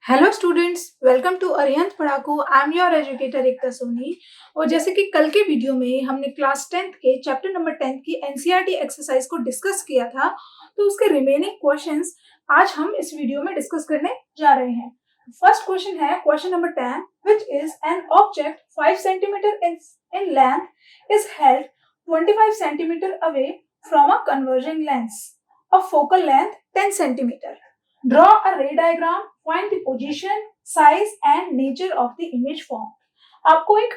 Hello students, welcome to Arihant Padhaku. I am your educator Ekta Soni. और जैसे कि कल के वीडियो में हमने क्लास 10th के चैप्टर नंबर 10 की एनसीईआरटी एक्सरसाइज को डिस्कस किया था, तो उसके रिमेनिंग क्वेश्चंस आज हम इस वीडियो में डिस्कस करने जा रहे हैं। फर्स्ट क्वेश्चन है question number 10, which is an object 5 centimetre in length is held 25 centimetre away from a converging lens of focal length 10 centimeter. Draw a ray diagram, find the position, size and nature of the image formed. आपको एक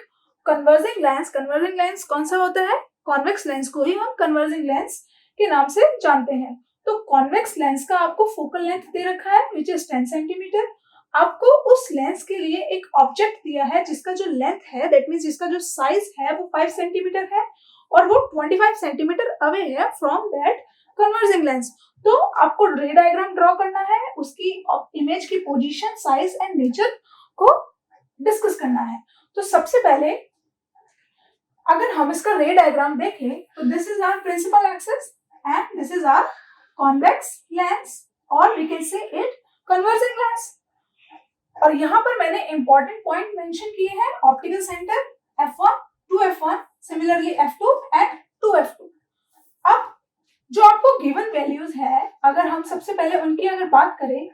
converging lens कौन सा होता है? Convex lens को ही हम converging lens के नाम से जानते हैं। तो कॉन्वेक्स लेंस का आपको फोकल लेंथ दे रखा है विच इज 10 सेंटीमीटर। आपको उस लेंस के लिए एक ऑब्जेक्ट दिया है जिसका जो लेंथ है, दैट मीन्स जिसका जो साइज है वो 5 सेंटीमीटर है और वो 25 सेंटीमीटर अवे है फ्रॉम दैट कन्वर्जिंग लेंस। तो आपको रे डायग्राम ड्रॉ करना है, उसकी इमेज की पोजीशन, साइज एंड नेचर को डिस्कस करना है। तो सबसे पहले अगर हम इसका रे डायग्राम देखें तो this is our principal axis and this is our convex lens और we can say it converging lens. और यहाँ पर मैंने इंपॉर्टेंट पॉइंट मेंशन किए हैं, optical centre F1 to F1, similarly F2 and to F2। अब जो आपको गिवन वैल्यूज है, अगर हम सबसे पहले उनकी अगर बात करें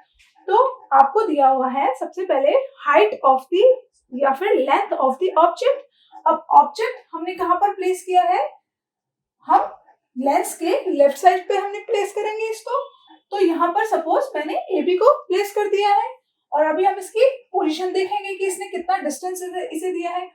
तो आपको दिया हुआ है सबसे पहले हाइट ऑफ द या फिर लेंथ ऑफ द ऑब्जेक्ट। अब ऑब्जेक्ट हमने कहां पर प्लेस किया है? हम लेंस के लेफ्ट साइड पे हमने प्लेस करेंगे इसको। तो यहाँ पर सपोज मैंने ए बी को प्लेस कर दिया है और अभी हम इसकी पोजीशन देखेंगे कि इसने कितना डिस्टेंस इसे दिया है।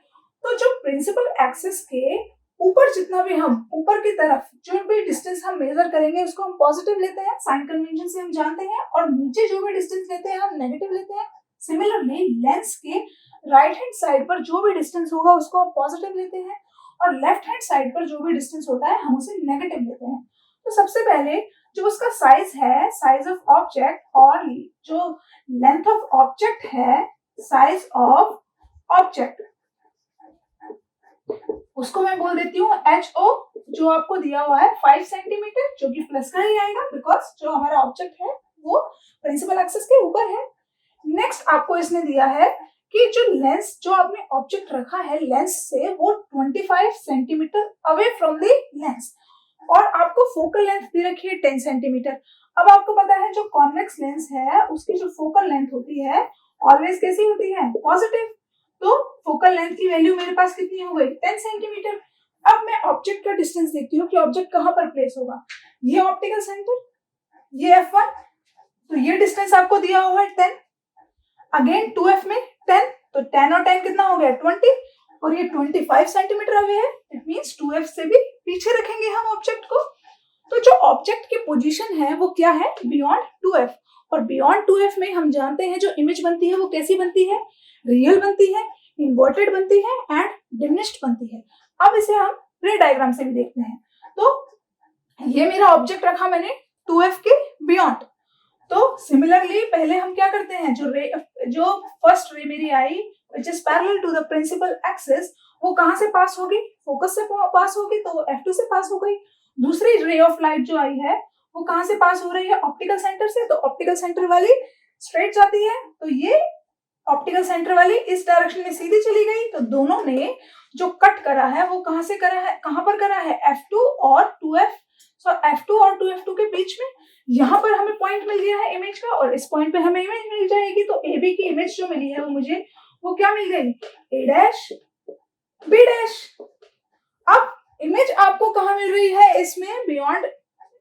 तो जो प्रिंसिपल एक्सिस के ऊपर जितना भी हम ऊपर की तरफ जो भी डिस्टेंस हम मेजर करेंगे उसको हम पॉजिटिव लेते हैं, साइन कन्वेंशन से हम जानते हैं, और नीचे जो भी डिस्टेंस लेते हैं हम नेगेटिव लेते हैं। सिमिलरली लेंस के राइट हैंड साइड पर जो भी डिस्टेंस होगा उसको हम पॉजिटिव लेते हैं और लेफ्ट हैंड साइड पर जो भी डिस्टेंस होता है हम उसे नेगेटिव लेते हैं। तो सबसे पहले जो उसका साइज है, साइज ऑफ ऑब्जेक्ट, और जो लेंथ ऑफ ऑब्जेक्ट है, साइज ऑफ ऑब्जेक्ट, उसको मैं बोल देती हूँ HO, जो आपको दिया हुआ है 5 सेंटीमीटर, जो कि प्लस का ही आएगा बिकॉज जो हमारा ऑब्जेक्ट है वो प्रिंसिपल एक्सिस के ऊपर है। नेक्स्ट आपको इसने दिया है कि जो लेंस जो आपने ऑब्जेक्ट रखा है लेंस से वो 25 centimetre away from the lens, और आपको फोकल लेंथ दे रखी है 10 सेंटीमीटर। अब आपको पता है जो कॉन्वेक्स लेंस है उसकी जो फोकल लेंथ होती है ऑलवेज कैसी होती है? पॉजिटिव। तो फोकल लेंथ की वैल्यू मेरे पास कितनी हो गई? 10 सेंटीमीटर। अब मैं ऑब्जेक्ट का डिस्टेंस देखती हूँ कि ऑब्जेक्ट कहां पर प्लेस होगा। ये ऑप्टिकल सेंटर, ये F1, तो ये डिस्टेंस आपको दिया हुआ है 10, अगेन 2F में 10, तो 10 और 10 कितना हो गया? 20, और ये 25 सेंटीमीटर अवे है, इट मींस 2F से भी पीछे रखेंगे हम ऑब्जेक्ट को। तो जो ऑब्जेक्ट की पोजीशन है वो क्या है? बियॉन्ड 2F, और बियॉन्ड 2F में हम जानते हैं जो इमेज बनती है वो कैसी बनती है? रियल बनती है, इन्वर्टेड बनती है एंड डिमिनिश्ड बनती है। अब इसे हम रे डायग्राम से भी देखते हैं। तो ये मेरा ऑब्जेक्ट रखा मैंने 2F के बियॉन्ड। तो सिमिलरली पहले हम क्या करते हैं, जो फर्स्ट रे मेरी आई which is parallel to the principal axis, वो कहां से पास होगी? फोकस से पास होगी, तो F2 से पास हो गई। दूसरी रे ऑफ लाइट जो आई है वो कहां से पास हो रही है? ऑप्टिकल सेंटर से, तो ऑप्टिकल सेंटर वाली स्ट्रेट जाती है, तो ये ऑप्टिकल सेंटर वाली इस डायरेक्शन में सीधी चली गई। तो दोनों ने जो कट करा है वो कहां से करा है? कहां पर करा है? F2 और 2F। सो F2 और 2F2 के बीच में यहाँ पर हमें पॉइंट मिल गया है इमेज का, और इस पॉइंट पे हमें इमेज मिल जाएगी। तो AB की इमेज जो मिली है वो मुझे वो क्या मिल गई? A' B'। अब इमेज आपको कहाँ मिल रही है? इसमें बियॉन्ड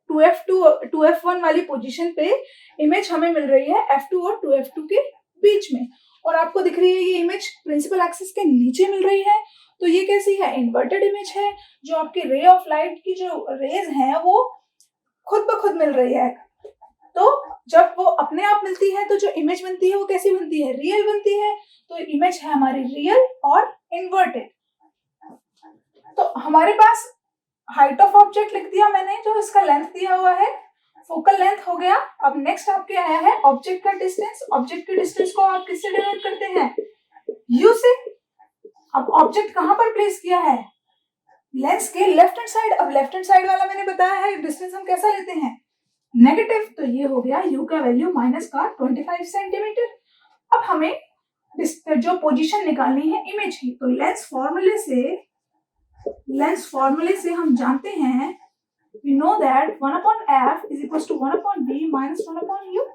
2F1 वाली पोजीशन पे इमेज हमें मिल रही है F2 और 2F2 के बीच में, और आपको दिख रही है ये इमेज प्रिंसिपल एक्सिस के नीचे मिल रही है। तो ये कैसी है? इन्वर्टेड इमेज है। जो आपकी रे ऑफ लाइट की जो रेज हैं वो खुद ब खुद मिल रही है। तो जब वो अपने आप मिलती है तो जो इमेज बनती है वो कैसी बनती है? रियल बनती है। तो इमेज है हमारी रियल और इन्वर्टेड। तो हमारे पास हाइट ऑफ ऑब्जेक्ट लिख दिया मैंने, जो इसका लेंथ दिया हुआ है, फोकल लेंथ हो गया। अब नेक्स्ट आपके आया है ऑब्जेक्ट का डिस्टेंस। ऑब्जेक्ट के डिस्टेंस को आप किससे डिनोट करते हैं? U से। अब ऑब्जेक्ट कहां पर प्लेस किया है? लेंस के लेफ्ट हैंड साइड। अब लेफ्ट हैंड साइड वाला मैंने बताया है डिस्टेंस हम कैसा लेते हैं? नेगेटिव। तो ये हो गया U का वैल्यू माइनस का 25 सेंटीमीटर। अब हमें जो पोजीशन निकालनी है इमेज की, तो लेंस फॉर्मूले से हम जानते हैं, we know that 1/f is equals to 1/v minus 1/u।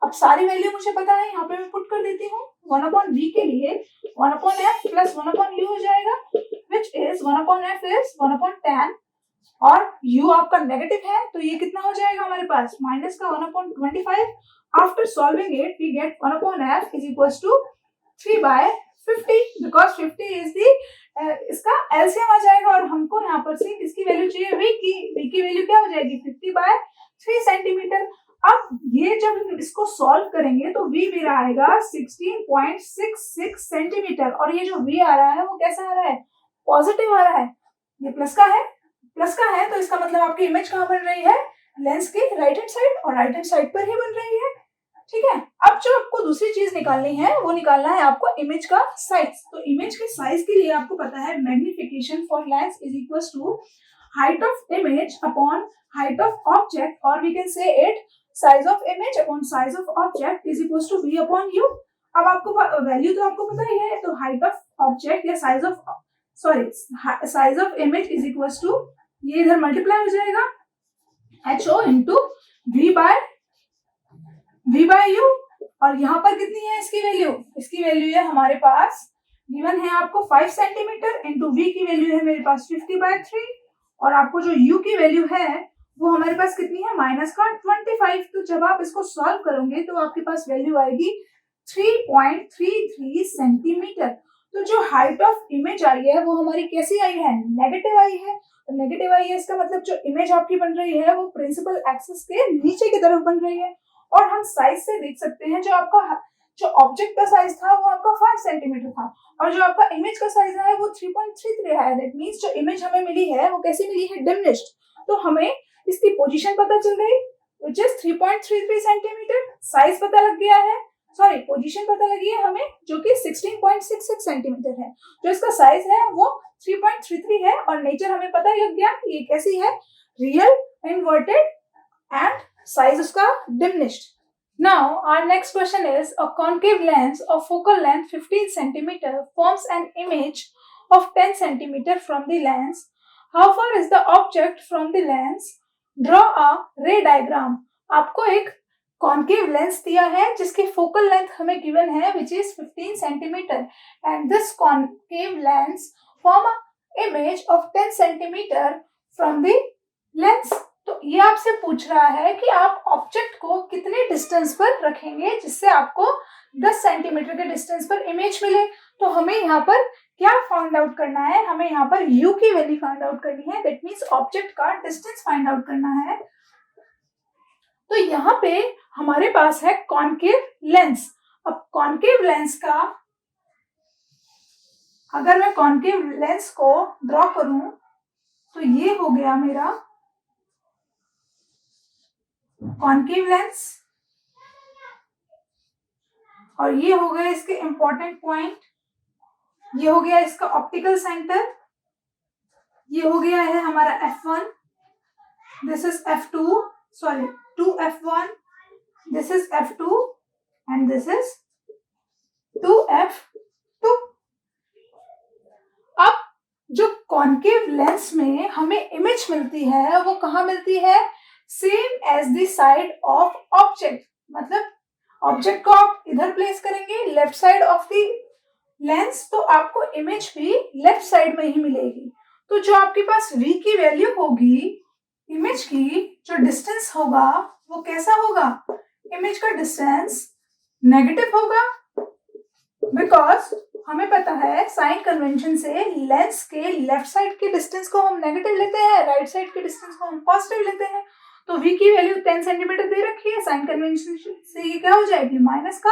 अब सारी वैल्यू मुझे पता है, यहाँ पे मैं पुट कर देती हूँ। 1/v के लिए 1/f प्लस 1/u हो जाएगा, which is 1/f is 1/10 और u आपका नेगेटिव है, तो ये कितना हो जाएगा हमारे पास, माइनस का 1/25। After solving it we get 1/f is equals to 3/50 because 50 is the इसका एलसीएम आ जाएगा और हमको यहाँ पर से किसकी वैल्यू चाहिए, v की वैल्यू क्या हो जाएगी 50/3 सेंटीमीटर। अब ये जब हम इसको सॉल्व करेंगे तो v भी आएगा 16.66 सेंटीमीटर और ये जो v आ रहा है वो कैसा आ रहा है, पॉजिटिव आ रहा है। ये प्लस का है तो इसका मतलब आपकी इमेज कहाँ बन रही है, लेंस के राइट हैंड साइड, और राइट हैंड साइड पर ही बन रही है। ठीक है, अब जो आपको दूसरी चीज निकालनी है वो निकालना है आपको इमेज का साइज। तो इमेज के साइज के लिए आपको पता है magnification for lens is equals to height of image upon height of object, और we can say it size of image upon size of object is equals to v upon u। अब आपको value तो आपको पता ही है, तो height of object या size of image is equals to, ये इधर मल्टीप्लाई हो जाएगा ho into v by u, और यहाँ पर कितनी है इसकी वैल्यू है हमारे पास गिवन है आपको 5 सेंटीमीटर इंटू v की वैल्यू है मेरे पास 50/3 और आपको जो u की वैल्यू है वो हमारे पास कितनी है, माइनस का 25। तो जब आप इसको सॉल्व करोगे तो आपके पास वैल्यू आएगी 3.33 सेंटीमीटर। तो जो हाइट ऑफ इमेज आई है वो हमारी कैसी आई है, नेगेटिव आई है। तो नेगेटिव आई है इसका मतलब जो इमेज आपकी बन रही है वो प्रिंसिपल एक्सिस के नीचे की तरफ बन रही है। और हम साइज से देख सकते हैं जो ऑब्जेक्ट का साइज था वो आपका 5 सेंटीमीटर था और जो आपका इमेज का साइज है वो 3.33 है। दैट मींस जो इमेज हमें मिली है वो कैसी मिली है, डिमिनिश्ड। तो हमें इसकी पोजीशन पता चल गई व्हिच इज 3.33 सेंटीमीटर, साइज पता लग गया है, पोजीशन पता लगी है हमें जो कि 16.66 सेंटीमीटर है। जो इसका साइज है वो 3.33 है और नेचर हमें पता लग गया कि ये कैसी है, रियल, इन्वर्टेड एंड साइज उसका diminished। Now our next question is, a concave lens of focal length 15 centimeter forms an image of 10 centimeter from the lens. How far is the object from the lens? Draw a ray diagram। आपको एक concave lens दिया है जिसकी focal length हमें given है which is 15 centimeter and this concave lens form a image of 10 centimeter from the lens। तो ये आपसे पूछ रहा है कि आप ऑब्जेक्ट को कितने डिस्टेंस पर रखेंगे जिससे आपको 10 सेंटीमीटर के डिस्टेंस पर इमेज मिले। तो हमें यहाँ पर क्या फाइंड आउट करना है, हमें यहाँ पर u की वैल्यू फाइंड आउट करनी है, दैट मींस ऑब्जेक्ट का डिस्टेंस फाइंड आउट करना है। तो यहाँ पे हमारे पास है कॉन्केव लेंस। अब कॉन्केव लेंस का अगर मैं कॉन्केव लेंस को ड्रॉ करूं तो ये हो गया मेरा कॉन्केव लेंस और ये हो गए इसके इंपॉर्टेंट पॉइंट, ये हो गया इसका ऑप्टिकल सेंटर, ये हो गया है हमारा f1, this is f2, 2f1, this is f2 and this is 2f2। अब जो कॉन्केव लेंस में हमें इमेज मिलती है वो कहाँ मिलती है, same as the side of object. मतलब ऑब्जेक्ट को आप इधर प्लेस करेंगे left side of the lens तो आपको इमेज भी लेफ्ट साइड में ही मिलेगी। तो जो आपके पास v की वैल्यू होगी, इमेज की जो डिस्टेंस होगा वो कैसा होगा, इमेज का डिस्टेंस नेगेटिव होगा बिकॉज हमें पता है साइन कन्वेंशन से लेंस के लेफ्ट साइड के डिस्टेंस को हम नेगेटिव लेते हैं, राइट साइड के डिस्टेंस को हम पॉजिटिव लेते हैं। तो v की वैल्यू 10 सेंटीमीटर दे रखी है, साइन कन्वेंशन से ये क्या हो जाएगी, माइनस का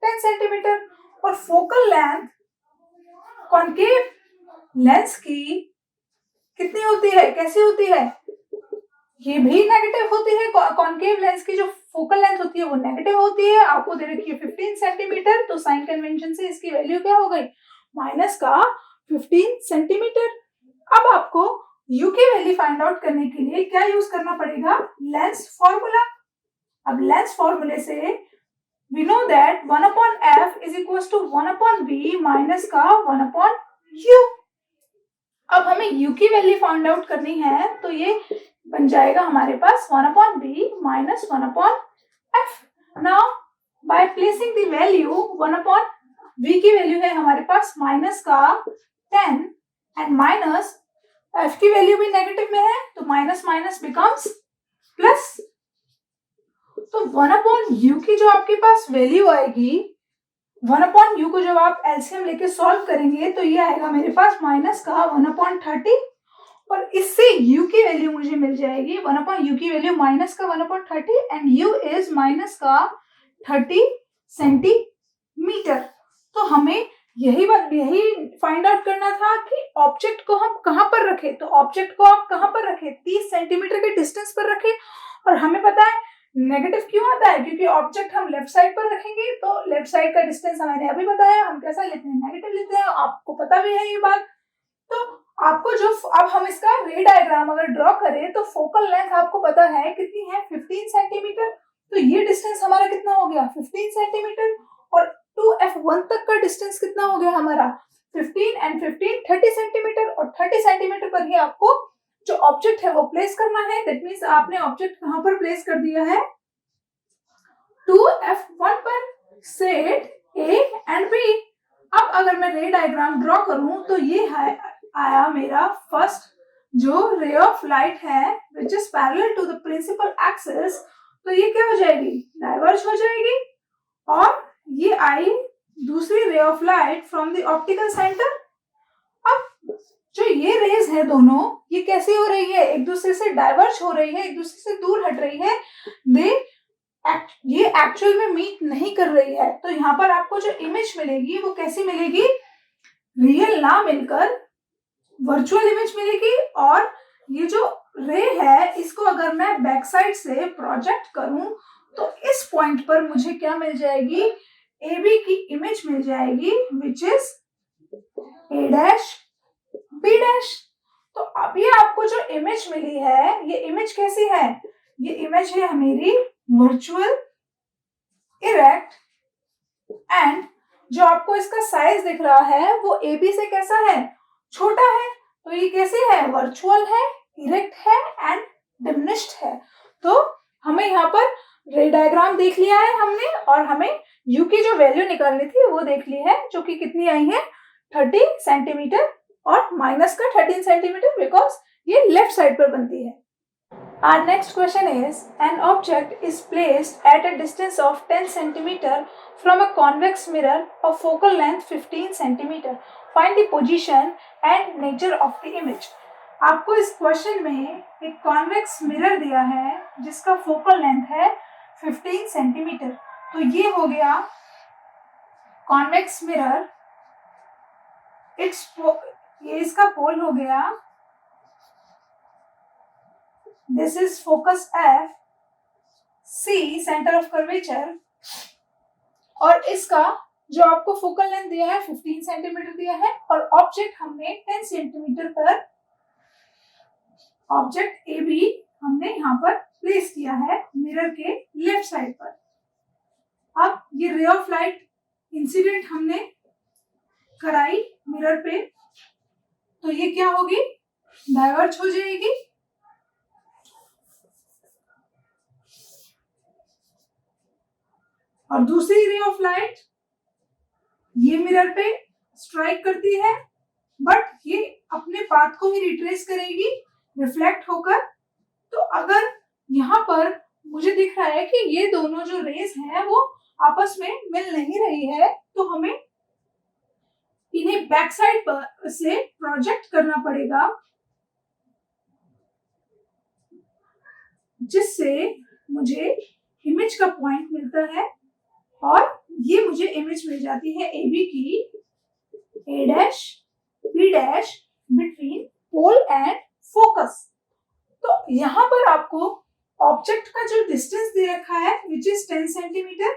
10 सेंटीमीटर। और फोकल लेंथ कॉन्केव लेंस की कितनी होती है, कैसी होती है, ये भी नेगेटिव होती है। कॉन्केव लेंस की जो फोकल लेंथ होती है वो नेगेटिव होती है, आपको दे रखी है 15 सेंटीमीटर, तो साइन कन्वेंशन से इसकी वैल्यू क्या हो गई, माइनस का 15 सेंटीमीटर। अब आपको u की वैल्यू फाइंड आउट करने के लिए क्या यूज करना पड़ेगा, लेंस फॉर्मूला। अब लेंस फॉर्मूले से we know that 1 upon f is equals to 1 upon b minus का 1 upon u। अब हमें u की वैल्यू फाइंड आउट करनी है, तो ये बन जाएगा हमारे पास 1 upon b minus 1 upon f। Now by placing the value 1 upon v की वैल्यू है हमारे पास माइनस का 10 एंड माइनस f की वैल्यू भी नेगेटिव में है, तो माइनस माइनस बिकम्स प्लस। तो 1 अपॉन u की जो आपके पास वैल्यू आएगी, 1 अपॉन u को जब आप एलसीएम लेके सॉल्व करेंगे तो ये आएगा मेरे पास माइनस का 1 अपॉन 30 और इससे u की वैल्यू मुझे मिल जाएगी 1 अपॉन u की वैल्यू माइनस का 1 upon 30 and u is minus का 30 सेंटीमीटर। तो हमें यही फाइंड आउट करना था कि ऑब्जेक्ट को हम कहां पर रखें। तो ऑब्जेक्ट को आप कहां पर रखें, 30 सेंटीमीटर के डिस्टेंस पर रखें। और हमें पता है नेगेटिव क्यों आता है, क्योंकि ऑब्जेक्ट हम लेफ्ट साइड पर रखेंगे, तो लेफ्ट साइड का डिस्टेंस मैंने अभी बताया हम कैसा लेते हैं, नेगेटिव लेते हैं, आपको पता भी है ये बात। तो आपको जो अब हम इसका रे डायग्राम अगर ड्रॉ करें तो फोकल लेंथ आपको पता है कितनी है, 15 सेंटीमीटर। तो ये डिस्टेंस हमारा कितना हो गया, 15 सेंटीमीटर। और 2f1 तक का डिस्टेंस कितना हो गया हमारा, 15 एंड 15 30 सेंटीमीटर। और 30 सेंटीमीटर पर ही आपको जो ऑब्जेक्ट है वो प्लेस करना है। दैट मींस आपने ऑब्जेक्ट कहां पर प्लेस कर दिया है, 2f1 पर सेट a एंड b। अब अगर मैं रे डायग्राम ड्रॉ करूं तो ये है आया मेरा फर्स्ट जो रे ऑफ लाइट है which is parallel to the principal axis. तो ये क्या हो जाएगी, डाइवर्ज हो जाएगी। और ये आई दूसरी रे of light from the optical centre. अब जो ये रेज है दोनों, ये कैसे हो रही है, एक दूसरे से डाइवर्ज हो रही है, एक दूसरे से दूर हट रही है। ये एक्चुअल में मीट नहीं कर रही है। तो यहाँ पर आपको जो इमेज मिलेगी वो कैसी मिलेगी, रियल ना मिलकर वर्चुअल इमेज मिलेगी। और ये जो रे है इसको अगर मैं बैक साइड से प्रोजेक्ट करूं तो इस पॉइंट पर मुझे क्या मिल जाएगी, ए बी की इमेज मिल जाएगी which is A dash B dash. तो अब ये आपको जो इमेज मिली है, ये इमेज कैसी है, ये इमेज है मेरी वर्चुअल इरेक्ट। एंड जो आपको इसका साइज दिख रहा है वो ए बी से कैसा है, छोटा है। तो ये कैसे है, वर्चुअल है, इरेक्ट है एंड डिमिनिश्ड है। तो हमें यहाँ पर रे डायग्राम देख लिया है हमने, और हमें यू की जो वैल्यू निकालनी थी वो देख ली है, जो कि कितनी आई है 30 सेंटीमीटर और माइनस का 13 सेंटीमीटर, बिकॉज ये लेफ्ट साइड पर बनती है। Our next question is, an object is placed at a distance of 10 cm from a convex mirror of focal length 15 cm. Find the position and nature of the image. आपको इस question में एक convex mirror दिया है जिसका focal length है 15 centimetre. तो ये हो गया कॉन्वेक्स मिरर, ये इसका पोल हो गया, this is focus F, C centre of curvature, और इसका जो आपको फोकल लेंथ दिया है 15 सेंटीमीटर दिया है, और ऑब्जेक्ट हमने 10 सेंटीमीटर पर ऑब्जेक्ट ए बी हमने यहाँ पर प्लेस किया है मिरर के लेफ्ट साइड पर। अब ये रे ऑफ लाइट इंसिडेंट हमने कराई मिरर पे, तो ये क्या होगी, डाइवर्ज हो जाएगी। और दूसरी रे ऑफ लाइट ये मिरर पे स्ट्राइक करती है, बट ये अपने पाथ को ही रिट्रेस करेगी रिफ्लेक्ट होकर। तो अगर यहाँ पर मुझे दिख रहा है कि ये दोनों जो रेस हैं वो आपस में मिल नहीं रही है, तो हमें इन्हें बैक साइड पर से प्रोजेक्ट करना पड़ेगा, जिससे मुझे इमेज का पॉइंट मिलता है। और ये मुझे इमेज मिल जाती है ए बी की, A dash B dash between pole and focus. तो यहाँ पर आपको ऑब्जेक्ट का जो डिस्टेंस दे रखा है विच इज 10 सेंटीमीटर,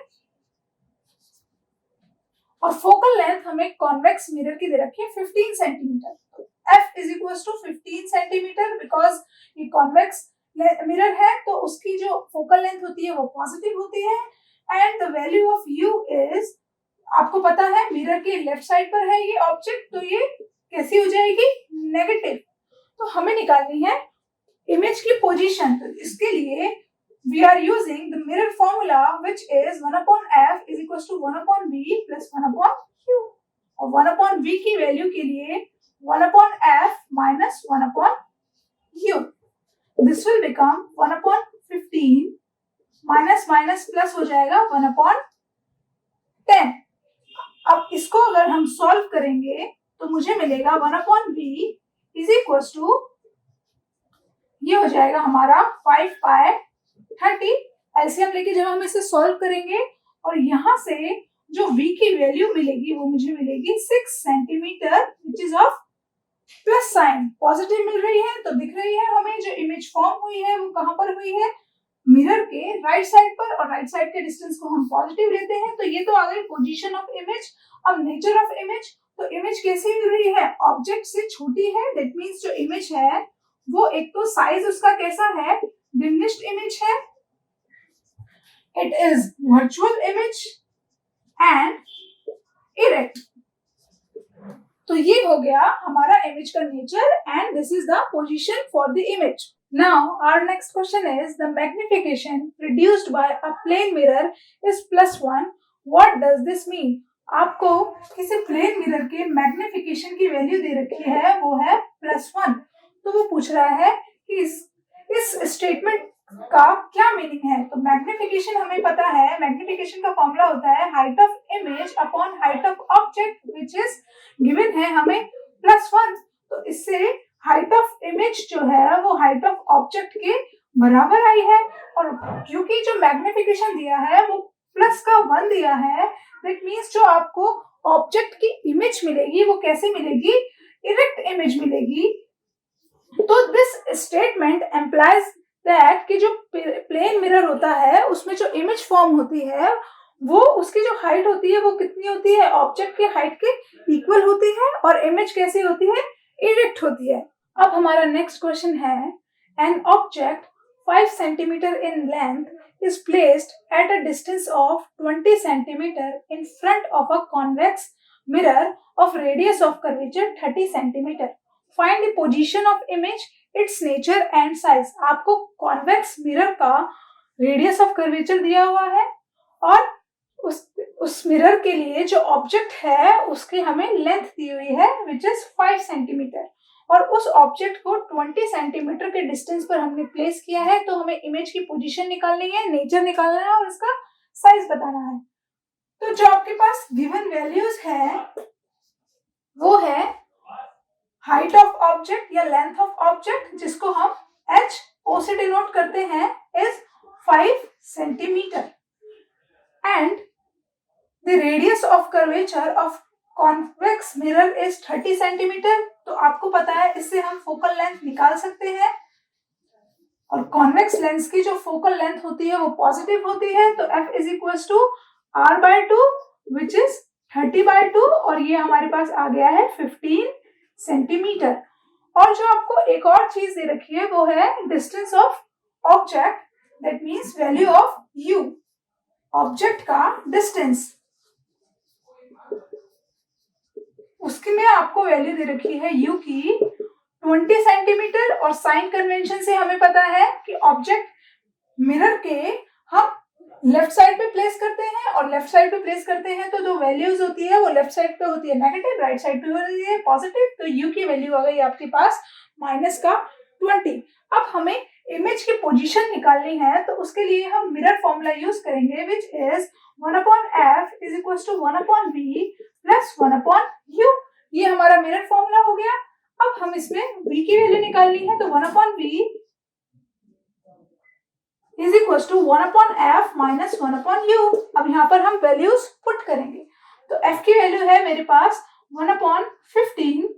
और फोकल लेंथ हमें कॉन्वेक्स मिरर की दे रखी है 15 centimetre. F is equal to 15 centimetre, because ये कॉन्वेक्स मिरर है तो उसकी जो फोकल लेंथ होती है वो पॉजिटिव होती है, and the value of u is, आपको पता है मिरर के लेफ्ट साइड पर है ये ऑब्जेक्ट, तो ये कैसी हो जाएगी, नेगेटिव। तो हमें निकालनी है इमेज की पोजीशन। तो इसके लिए we are using the mirror formula which is 1/f is equal to 1/v plus 1/q, और 1/v की वैल्यू के लिए 1/f minus 1/u, this will become 1/15 minus minus plus हो जाएगा 1/10। अब इसको अगर हम सॉल्व करेंगे तो मुझे मिलेगा 1/v इज इक्वल टू, ये हो जाएगा हमारा 5/30। एलसीएम लेके जब हम इसे सॉल्व करेंगे और यहाँ से जो v की वैल्यू मिलेगी वो मुझे मिलेगी 6 centimetre, which is of plus sign, positive मिल रही है। तो दिख रही है हमें जो इमेज फॉर्म हुई है वो कहाँ पर हुई है, मिरर के राइट साइड पर, और राइट साइड के डिस्टेंस को हम पॉजिटिव लेते हैं। तो ये तो आ गई पोजीशन ऑफ इमेज। अब नेचर ऑफ इमेज, तो इमेज कैसी मिल रही है, ऑब्जेक्ट से छोटी है, दैट मींस जो इमेज है वो एक तो साइज उसका कैसा है, डिमिनिश्ड इमेज है, it is virtual image and erect. तो ये हो गया हमारा इमेज का nature and this is the position for the image. Now our next question is the magnification produced by a plane mirror is +1. What does this mean? आपको किसी plane mirror के magnification की वैल्यू दे रखी है, वो है +1। तो वो पूछ रहा है कि इस स्टेटमेंट का क्या मीनिंग है। तो मैग्निफिकेशन हमें पता है, मैग्निफिकेशन का फॉर्मूला होता है height of image upon height of object which is given है हमें +1। तो इससे हाइट ऑफ इमेज जो है वो हाइट ऑफ ऑब्जेक्ट के बराबर आई है, और क्योंकि जो मैग्निफिकेशन दिया है वो +1 दिया है, दैट मींस जो आपको ऑब्जेक्ट की इमेज मिलेगी वो कैसे मिलेगी, इरेक्ट इमेज मिलेगी। तो दिस स्टेटमेंट एम्प्लाइज दैट कि जो प्लेन मिरर होता है उसमें जो इमेज फॉर्म होती है वो उसकी जो हाइट होती है वो कितनी होती है, ऑब्जेक्ट के हाइट के इक्वल होती है, और इमेज कैसी होती है, इरेक्ट होती है। अब हमारा नेक्स्ट क्वेश्चन है, an object 5 centimetre in length is placed at a distance of 20 centimetre in front of a convex mirror of radius of curvature 30 centimetre. Find the position of image, it's nature and size. आपको convex mirror का radius of curvature दिया हुआ है और उस mirror के लिए जो ऑब्जेक्ट है उसकी हमें लेंथ दी हुई है विच इज 5 सेंटीमीटर, और उस ऑब्जेक्ट को 20 सेंटीमीटर के डिस्टेंस पर हमने प्लेस किया है। तो हमें इमेज की पोजीशन निकालनी है, नेचर निकालना है और इसका साइज बताना है। तो जो आपके पास गिवन वैल्यूज है वो है हाइट ऑफ ऑब्जेक्ट या लेंथ ऑफ ऑब्जेक्ट, जिसको हम h o से डिनोट करते हैं, is 5 centimetre, and the radius of curvature of convex mirror is 30 centimetre. तो आपको पता है इससे हम फोकल लेंथ निकाल सकते हैं, और कॉन्वेक्स लेंस की जो फोकल लेंथ होती है वो पॉजिटिव होती है। तो f is equal to r/2 which is 30/2, और ये हमारे पास आ गया है 15 सेंटीमीटर। और जो आपको एक और चीज दे रखी है वो है distance of object, that means value of u, object का डिस्टेंस, उसकी में आपको वैल्यू दे रखी है u की 20 सेंटीमीटर, और साइन कन्वेंशन से हमें पता है कि ऑब्जेक्ट मिरर के हम लेफ्ट साइड पे प्लेस करते हैं, और लेफ्ट साइड पे प्लेस करते हैं तो जो वैल्यूज होती है वो लेफ्ट साइड पे होती है नेगेटिव, राइट साइड पे होती है पॉजिटिव। तो u की वैल्यू आ गई आपके पास -20। अब हमें इमेज की पोजीशन निकालनी है, तो उसके लिए हम मिरर फॉर्मूला यूज करेंगे which is 1/f is equal to 1/v plus 1/u। ये हमारा मिरर फॉर्मूला हो गया। अब हम इसमें v की वैल्यू निकालनी है, तो 1/v is equal to 1/f minus 1/u। अब यहाँ पर हम वैल्यूज पुट करेंगे, तो f की वैल्यू है मेरे पास 1/15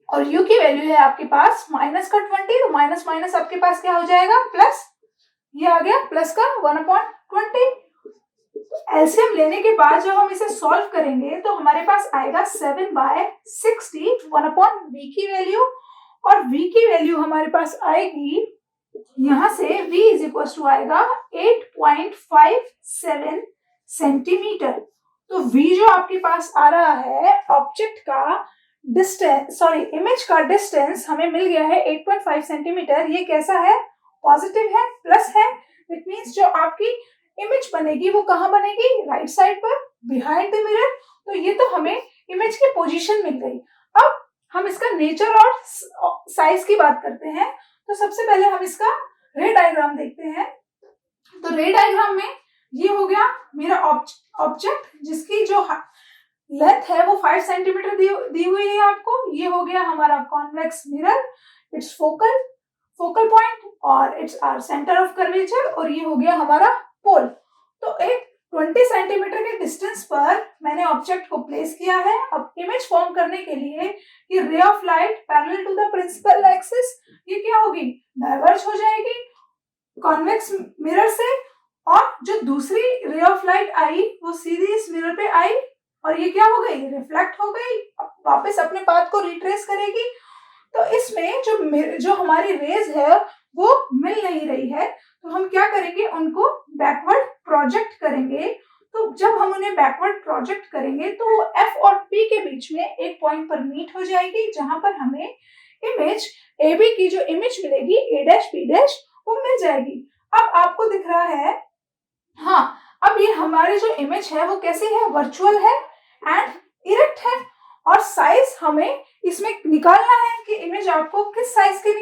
और u की वैल्यू है आपके पास -20। तो माइनस माइनस आपके पास क्या हो जाएगा, प्लस, ये आ गया प्लस का 1/20। एलसीएम लेने के बाद जब हम इसे सॉल्व करेंगे तो हमारे पास आएगा 7/60 1/v की वैल्यू, और v की वैल्यू हमारे पास आएगी यहाँ से v इज इक्वल टू आएगा 8.57 सेंटीमीटर। तो v जो आपके पास आ रहा है ऑब्जेक्ट का डिस्टेंस, सॉरी इमेज का डिस्टेंस हमें मिल गया है 8.5 सेंटीमीटर। ये कैसा है? पॉजिटिव है, प्लस है। इट मीन्स जो आपकी इमेज बनेगी वो कहाँ बनेगी? राइट साइड पर, बिहाइंड द मिरर। तो ये तो हमें इमेज की पोजीशन मिल गई। अब हम इसका नेचर और साइज की बात करते हैं। तो सबसे पहले हम इसका रे डायग्राम देखते हैं। तो रे डायग्राम में ये हो गया मेरा ऑब्जेक्ट जिसकी जो लेंथ है वो 5 सेंटीमीटर दी हुई है आपको। ये हो गया हमारा convex mirror, its focal point और its R centre of curvature, और ये हो गया हमारा पोल। तो एक 20 सेंटीमीटर के डिस्टेंस पर मैंने ऑब्जेक्ट को प्लेस किया है। अब इमेज फॉर्म करने के लिए ये ray of light parallel to the principal axis ये क्या होगी? डाइवर्ज हो जाएगी कॉन्वेक्स मिरर से, और जो दूसरी रे ऑफ लाइट आई वो सीधी इस मिरर पे आई और ये क्या हो गई? रिफ्लेक्ट हो गई, वापस अपने पाथ को रिट्रेस करेगी। तो इसमें जो हमारी रेज है वो मिल नहीं रही है, तो हम क्या करेंगे? उनको बैकवर्ड प्रोजेक्ट करेंगे। तो जब हम उन्हें बैकवर्ड प्रोजेक्ट करेंगे तो वो F और P के बीच में एक पॉइंट पर मीट हो जाएगी, जहां पर हमें इमेज AB की जो इमेज मिलेगी A', B' वो मिल जाएगी। अब आपको दिख रहा है, हाँ, अब ये हमारी जो इमेज है वो कैसी है? वर्चुअल है एंड इरेक्ट है, और साइज हमें इसमें निकालना है कि इमेज आपको किस साइज की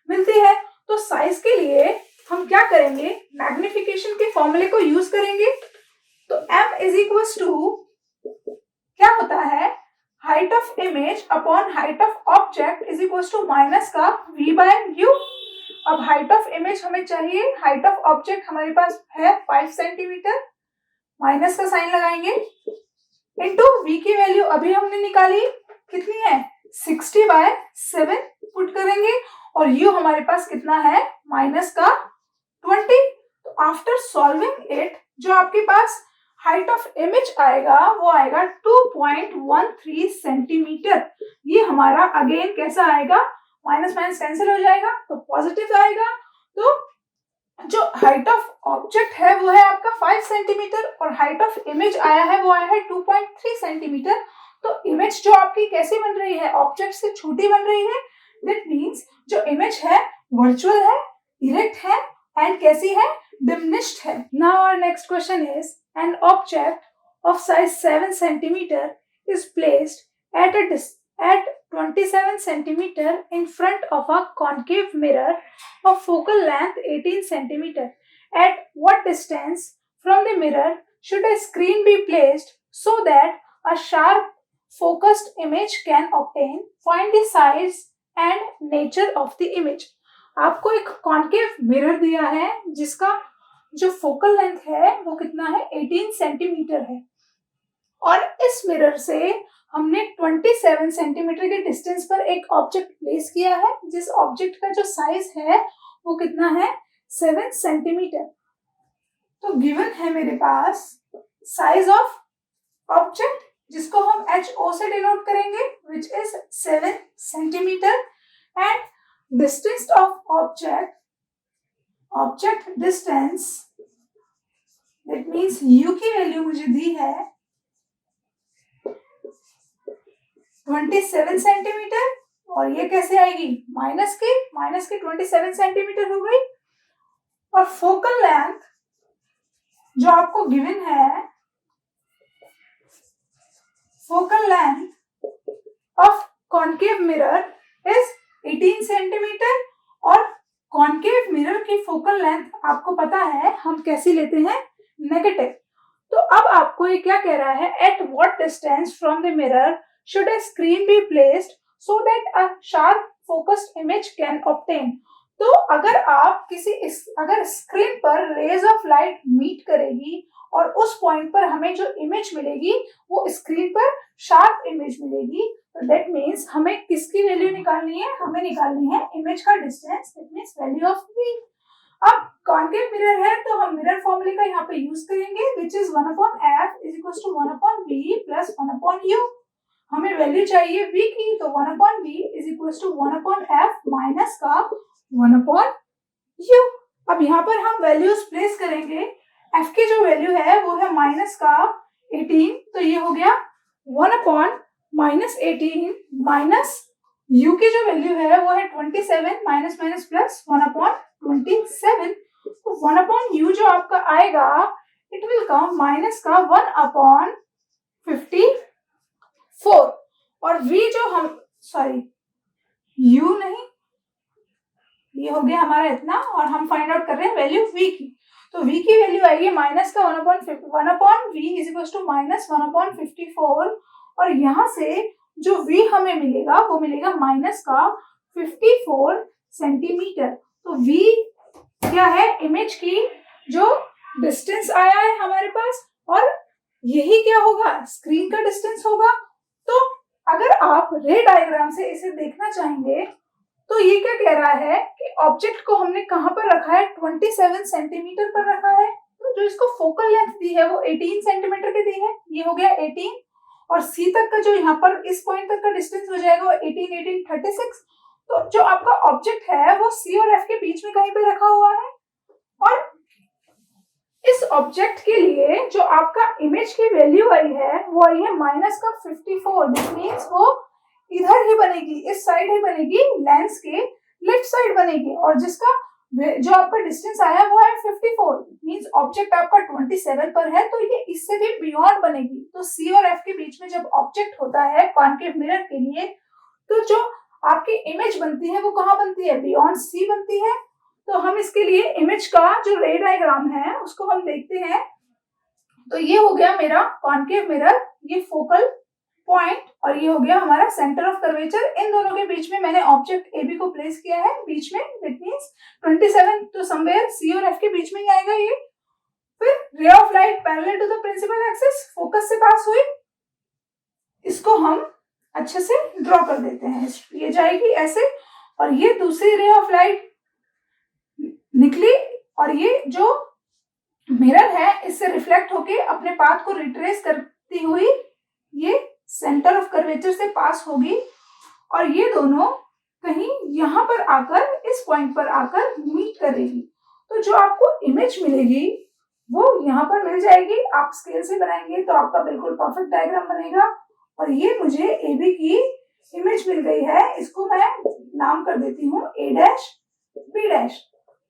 मिलती है। तो साइज के लिए हम क्या करेंगे? मैग्निफिकेशन के फॉर्मूले को यूज करेंगे। तो m इज इक्वल टू क्या होता है? Height of image upon height of object is equal to minus का v/u। अब हाइट ऑफ इमेज हमें चाहिए, हाइट ऑफ ऑब्जेक्ट हमारे पास है 5 सेंटीमीटर, माइनस का साइन लगाएंगे, इनटू v की वैल्यू अभी हमने निकाली कितनी है? 60/7 पुट करेंगे, और u हमारे पास कितना है? माइनस का 20। तो आफ्टर सॉल्विंग इट जो आपके पास हाइट ऑफ इमेज आएगा वो आएगा 2.13 सेंटीमीटर। ये हमारा अगेन कैसा आएगा? माइनस माइनस कैंसिल हो जाएगा तो पॉजिटिव आएगा। तो जो हाइट ऑफ ऑब्जेक्ट है वो है आपका 5 सेंटीमीटर और हाइट ऑफ इमेज आया है वो आया है 2.3 सेंटीमीटर। तो इमेज जो आपकी कैसी बन रही है? ऑब्जेक्ट से छोटी बन रही है। दैट मीन्स जो इमेज है वर्चुअल है, इरेक्ट है एंड कैसी है? डिमिनिश्ड है। Now our next question is an object of size 7 centimeter is placed at 27 centimeter in front of a concave mirror of focal length 18 centimeter. At what distance from the mirror should a screen be placed so that a sharp focused image can obtain? Find the size and nature of the image. आपको एक concave mirror दिया है जिसका जो focal length है वो कितना है? 18 सेंटीमीटर है, और इस मिरर से हमने 27 सेंटीमीटर के डिस्टेंस पर एक ऑब्जेक्ट प्लेस किया है, जिस ऑब्जेक्ट का जो साइज है वो कितना है? 7 सेंटीमीटर। तो गिवन है मेरे पास साइज ऑफ ऑब्जेक्ट जिसको हम HO से डिनोट करेंगे, which is 7 centimetre, and distance of object distance, that means U की वैल्यू मुझे दी है 27 सेंटीमीटर, और ये कैसे आएगी? माइनस के 27 सेंटीमीटर हो गई। और फोकल लेंथ जो आपको गिवन है, focal length of concave mirror is 18 centimetre, और कॉन्केव मिरर की फोकल लेंथ आपको पता है हम कैसी लेते हैं? नेगेटिव। तो अब आपको ये क्या कह रहा है? At what distance from the mirror should a screen be placed so that a sharp focused image can obtain? तो अगर स्क्रीन पर रेज ऑफ लाइट मीट करेगी और उस पॉइंट पर हमें जो इमेज मिलेगी वो स्क्रीन पर शार्प इमेज मिलेगी, तो दैट मीन्स हमें किसकी वैल्यू निकालनी है? हमें निकालनी है इमेज का distance, that means value of v। अब कॉन्केव मिरर है तो हम मिरर फॉर्मूले का यहाँ पे यूज करेंगे, which is 1/f is equal to 1/v plus 1/u। हमें वैल्यू चाहिए v की, तो 1/v is equal to 1/f minus का 1/u। यू। अब यहाँ पर हम वैल्यूज प्लेस करेंगे। एफ की जो वैल्यू है वो है माइनस का 18, तो ये हो गया 1/-18 माइनस यू की जो वैल्यू है वो है 27 माइनस माइनस प्लस 1/27। तो 1/u जो आपका आएगा इट विल कम माइनस का 1/54। और v जो हम सॉरी u नहीं, ये हो गया हमारा इतना, और हम फाइंड आउट कर रहे हैं वैल्यू v की। तो v की वैल्यू आएगी माइनस का 1/v is equal to minus 1/54। और यहाँ से जो v हमें मिलेगा वो मिलेगा माइनस का 54 सेंटीमीटर। तो v क्या है, इमेज की जो डिस्टेंस आया है हमारे पास, और यही क्या होगा, स्क्रीन का डिस्टेंस होगा। तो अगर आप रे डायग्राम से इसे देखना चाहेंगे तो ये क्या कह रहा है कि ऑब्जेक्ट को हमने कहां पर रखा है, 27 सेंटीमीटर पर रखा है। तो जो इसको फोकल लेंथ दी है वो 18 सेंटीमीटर की दी है, ये हो गया 18। और सी तक का जो यहाँ पर इस पॉइंट तक का डिस्टेंस हो जाएगा वो 18 36। तो जो आपका ऑब्जेक्ट है वो सी और एफ के बीच में कहीं पे रखा हुआ है। और इस ऑब्जेक्ट के लिए जो आपका इमेज की वैल्यू आई है वो आई है माइनस का 54। दिस मीन्स वो इधर ही बनेगी, इस साइड ही बनेगी, लेंस के लेफ्ट साइड बनेगी। और जिसका जो आपका डिस्टेंस आया वो है 54, मींस ऑब्जेक्ट आपका 27 पर है, तो ये इससे भी बियॉन्ड बनेगी। तो सी और एफ के बीच में जब ऑब्जेक्ट होता है कॉन्केव मिरर के लिए, तो जो आपकी इमेज बनती है वो कहाँ बनती है, बियॉन्ड सी बनती है। तो हम इसके लिए इमेज का जो रे डायग्राम है उसको हम देखते हैं। तो ये हो गया मेरा कॉन्केव मिरर, ये फोकल पॉइंट, और ये हो गया हमारा सेंटर ऑफ कर्वेचर। इन दोनों के बीच में मैंने ऑब्जेक्ट ए बी को प्लेस किया है बीच में, दैट मींस 27 तो समवेयर सी और एफ के बीच में ही आएगा ये। फिर ray of light parallel to the principal axis focus से पास हुई, इसको हम अच्छे से ड्रॉ कर देते हैं। ये जाएगी ऐसे, और ये दूसरी रे ऑफ लाइट निकली, और ये जो मिरर है इससे रिफ्लेक्ट होके अपने पाथ को रिट्रेस करती हुई ये सेंटर ऑफ कर्वेचर से पास होगी, और ये दोनों कहीं यहाँ पर आकर, इस पॉइंट पर आकर मीट करेगी। तो जो आपको इमेज मिलेगी वो यहाँ पर मिल जाएगी। आप स्केल से बनाएंगे तो आपका बिल्कुल परफेक्ट डायग्राम बनेगा। और ये मुझे ए बी की इमेज मिल गई है, इसको मैं नाम कर देती हूँ ए डैश बी डैश।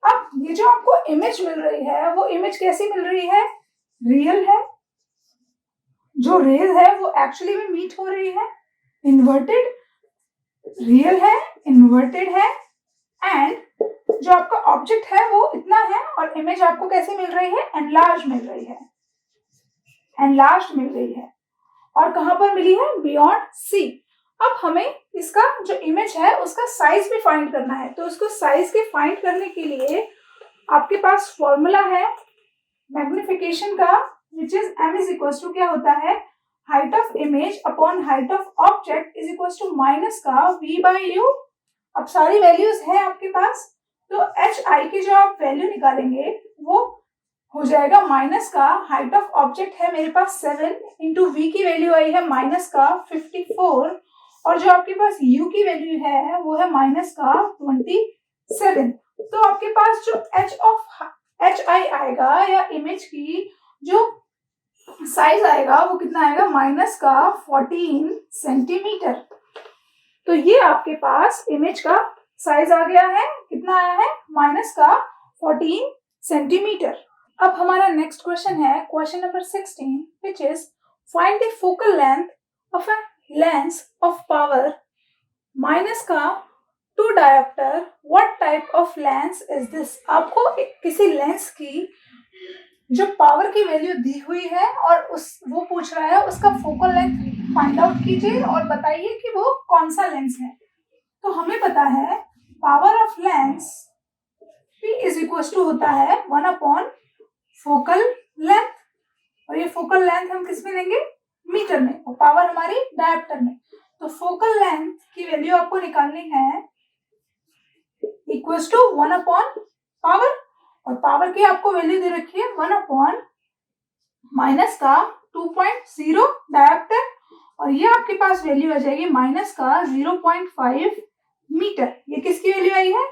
अब ये जो आपको इमेज मिल रही है वो इमेज कैसी मिल रही है, रियल है, जो रेज है वो एक्चुअली में मीट हो रही है, इन्वर्टेड रियल है, इन्वर्टेड है, एंड जो आपका ऑब्जेक्ट है वो इतना है, और इमेज आपको कैसे मिल रही है, एनलार्ज मिल रही है, एनलार्ज मिल रही है। और कहां पर मिली है, बियॉन्ड सी। अब हमें इसका जो इमेज है उसका साइज भी फाइंड करना है। तो उसको साइज के फाइंड करने के लिए आपके पास फॉर्मूला है मैग्निफिकेशन का, which is m is equal to क्या होता है, height of image upon height of object is equal to minus का v बाई u। अब सारी वैल्यूज है आपके पास, तो एच आई की जो आप वैल्यू निकालेंगे वो हो जाएगा माइनस का, हाइट ऑफ ऑब्जेक्ट है मेरे पास 7 इंटू वी की वैल्यू आई है माइनस का 54, और जो आपके पास u की वैल्यू है वो है माइनस का 27। तो आपके पास जो एच आई आएगा या इमेज की जो साइज आएगा वो कितना आएगा, माइनस का 14 सेंटीमीटर। तो ये आपके पास इमेज का साइज आ गया है, कितना आया है, माइनस का 14 सेंटीमीटर। अब हमारा नेक्स्ट क्वेश्चन है question number 16, which is find the focal length of a lens of power minus का 2 dioptre, what type of lens is this. आपको किसी लेंस की जो पावर की वैल्यू दी हुई है और वो पूछ रहा है उसका फोकल लेंथ फाइंड आउट कीजिए और बताइए कि वो कौन सा लेंस है। तो हमें पता है power of lens P is equal to होता है 1 अपॉन फोकल लेंथ, और ये फोकल लेंथ हम किस में लेंगे, मीटर में, और पावर हमारी डायोप्टर में। तो फोकल लेंथ की वैल्यू आपको निकालनी है इक्वल टू 1 अपॉन पावर, और पावर की आपको वैल्यू दे रखी है 1 अपॉन माइनस का 2.0 डायोप्टर, और ये आपके पास वैल्यू आ जाएगी माइनस का 0.5 मीटर। ये किसकी वैल्यू आई है,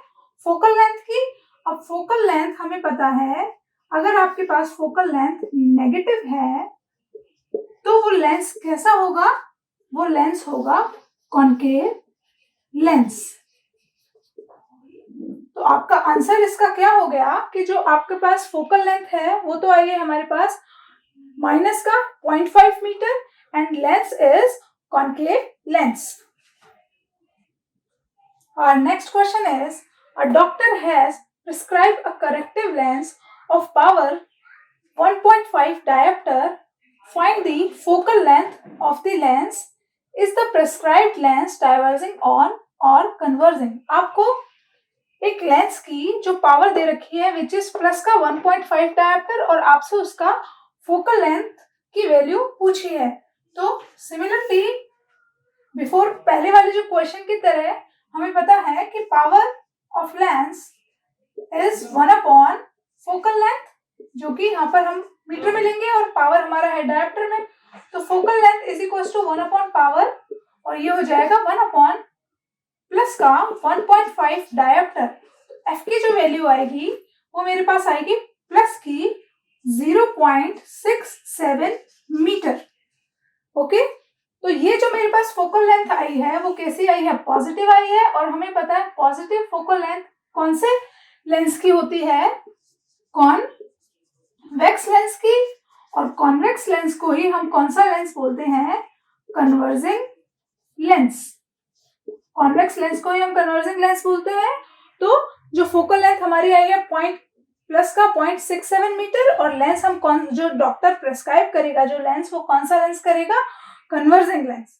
फोकल लेंथ की। अब फोकल लेंथ हमें पता है, अगर आपके पास फोकल लेंथ नेगेटिव है तो वो लेंस कैसा होगा, वो लेंस होगा कॉनकेव लेंस। तो आपका आंसर इसका क्या हो गया कि जो आपके पास फोकल लेंथ है वो तो आई है हमारे पास माइनस का 0.5 metre and lens is concave lens. Our next question is, a doctor has prescribed a corrective lens of power 1.5 diopter. Find the focal length of the lens. Is the prescribed lens diverging on or converging? आपको एक lens की जो power दे रखी है which is plus का 1.5 dioptre और आपसे उसका फोकल लेंथ की वैल्यू पूछी है। तो सिमिलरली बिफोर पहले वाले जो क्वेश्चन की तरह हमें पता है कि power of lens is 1 focal length, जो कि यहाँ पर हम मीटर में लेंगे और पावर हमारा है डायोप्टर में। तो focal length is equal to 1 power और ये हो जाएगा 1 प्लस का 1.5 डायोप्टर। एफ की जो वैल्यू आएगी वो मेरे पास आएगी प्लस की 0.67 मीटर। ओके, तो ये जो मेरे पास फोकल लेंथ आई है वो कैसी आई है, पॉजिटिव आई है। और हमें पता है पॉजिटिव फोकल लेंथ कौन से लेंस की होती है, कॉन्वेक्स लेंस की। और कॉन्वेक्स लेंस को ही हम कौन सा लेंस बोलते हैं, कन्वर्जिंग लेंस। कॉन्वेक्स लेंस को ही हम कन्वर्जिंग लेंस बोलते हैं। तो जो फोकल लेंथ हमारी आई है प्लस का 0.67 मीटर और लेंस हम जो डॉक्टर प्रेस्क्राइब करेगा जो लेंस वो कौन सा लेंस करेगा, कन्वर्जिंग लेंस।